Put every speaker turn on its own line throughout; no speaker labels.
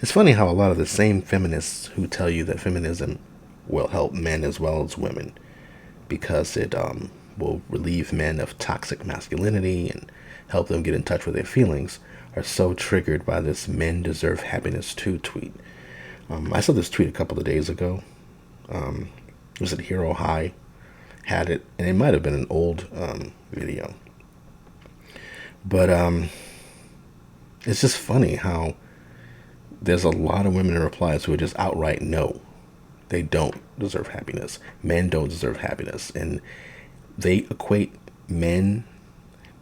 It's funny how a lot of the same feminists who tell you that feminism will help men as well as women because it will relieve men of toxic masculinity and help them get in touch with their feelings are so triggered by this "men deserve happiness too" tweet. I saw this tweet a couple of days ago. Was it Hero High? Had it, and it might have been an old video. But it's just funny how there's a lot of women in replies who are just outright no. They don't deserve happiness. Men don't deserve happiness. And they equate men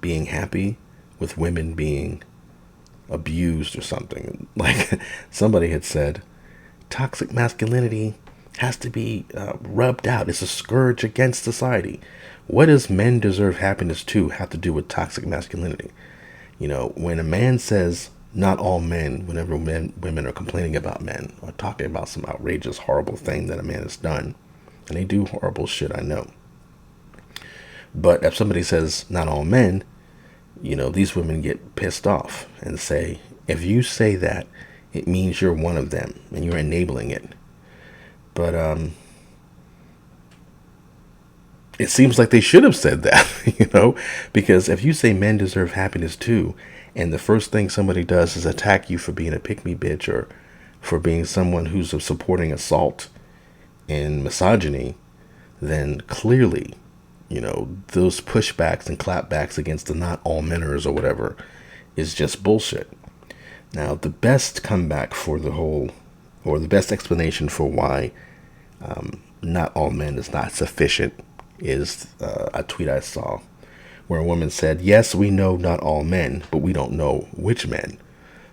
being happy with women being abused or something. Like somebody had said, toxic masculinity has to be rubbed out. It's a scourge against society. What does men deserve happiness to have to do with toxic masculinity? You know, when a man says not all men, whenever women are complaining about men or talking about some outrageous, horrible thing that a man has done, and they do horrible shit, I know. But if somebody says not all men, you know, these women get pissed off and say, if you say that, it means you're one of them and you're enabling it. But it seems like they should have said that, you know, because if you say men deserve happiness too, and the first thing somebody does is attack you for being a pick-me bitch or for being someone who's supporting assault and misogyny, then clearly, you know, those pushbacks and clapbacks against the not all meners or whatever is just bullshit. Now, the best comeback for the whole, or the best explanation for why not all men is not sufficient is a tweet I saw where a woman said, yes, we know not all men, but we don't know which men.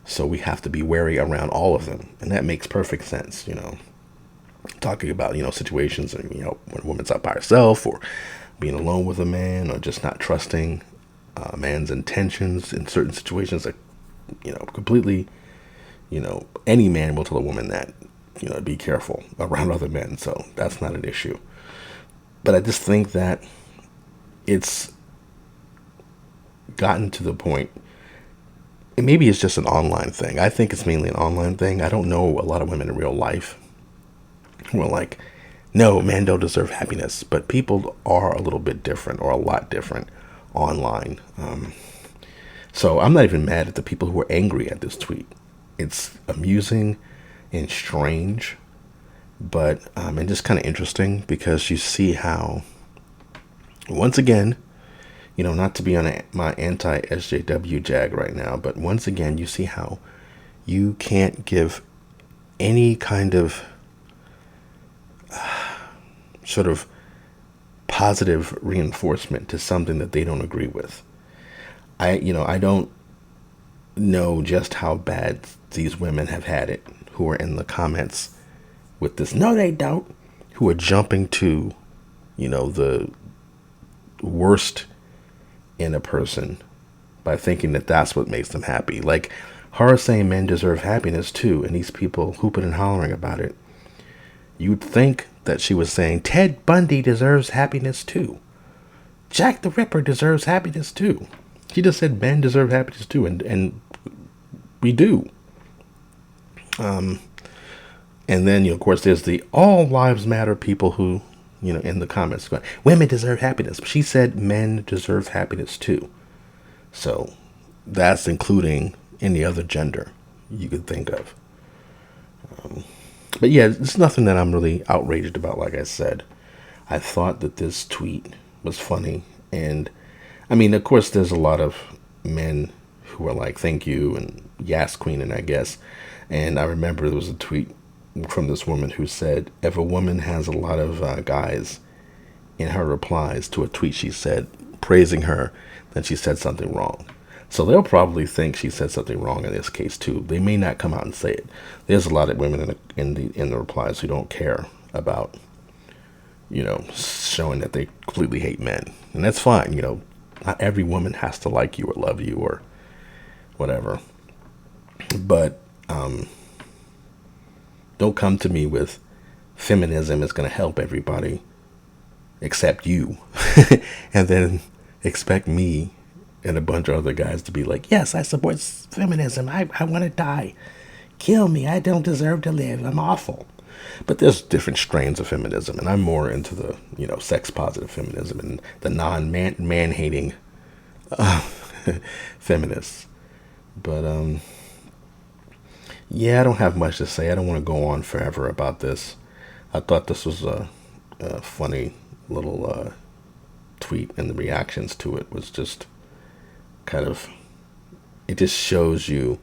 So we have to be wary around all of them. And that makes perfect sense, you know. Talking about, you know, situations, you know, when a woman's out by herself or being alone with a man or just not trusting a man's intentions in certain situations that, you know, completely, you know, any man will tell a woman that, you know, be careful around other men. So that's not an issue. But I just think that it's gotten to the point, and maybe it's just an online thing. I think it's mainly an online thing. I don't know a lot of women in real life who are like, no, men don't deserve happiness. But people are a little bit different or a lot different online. So I'm not even mad at the people who are angry at this tweet. It's amusing and strange, but and just kind of interesting because you see how, once again, you know, not to be on my anti-SJW jag right now, but once again, you see how you can't give any kind of sort of positive reinforcement to something that they don't agree with. I don't know just how bad these women have had it who are in the comments with this, no, they don't, who are jumping to, you know, the worst in a person by thinking that that's what makes them happy. Like her saying men deserve happiness too, and these people hooping and hollering about it. You'd think that she was saying Ted Bundy deserves happiness too. Jack the Ripper deserves happiness too. She just said men deserve happiness too, and we do. And then, you know, of course, there's the all lives matter people who, you know, in the comments going, women deserve happiness. But she said men deserve happiness too. So that's including any other gender you could think of. But yeah, it's nothing that I'm really outraged about. Like I said, I thought that this tweet was funny. And I mean, of course, there's a lot of men who are like, thank you, and yes, queen, and I guess. And I remember there was a tweet from this woman who said, if a woman has a lot of guys in her replies to a tweet she said praising her, then she said something wrong. So they'll probably think she said something wrong in this case too. They may not come out and say it. There's a lot of women in the replies who don't care about, you know, showing that they completely hate men, and that's fine. You know, not every woman has to like you or love you or whatever. But don't come to me with feminism is going to help everybody except you, and then expect me and a bunch of other guys to be like, yes, I support feminism. I want to die. Kill me. I don't deserve to live. I'm awful. But there's different strains of feminism, and I'm more into the, sex positive feminism and the man hating feminists. But yeah, I don't have much to say. I don't want to go on forever about this. I thought this was a funny little tweet, and the reactions to it was just kind of, it just shows you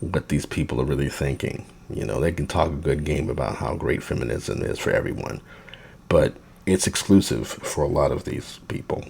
what these people are really thinking. They can talk a good game about how great feminism is for everyone, but it's exclusive for a lot of these people.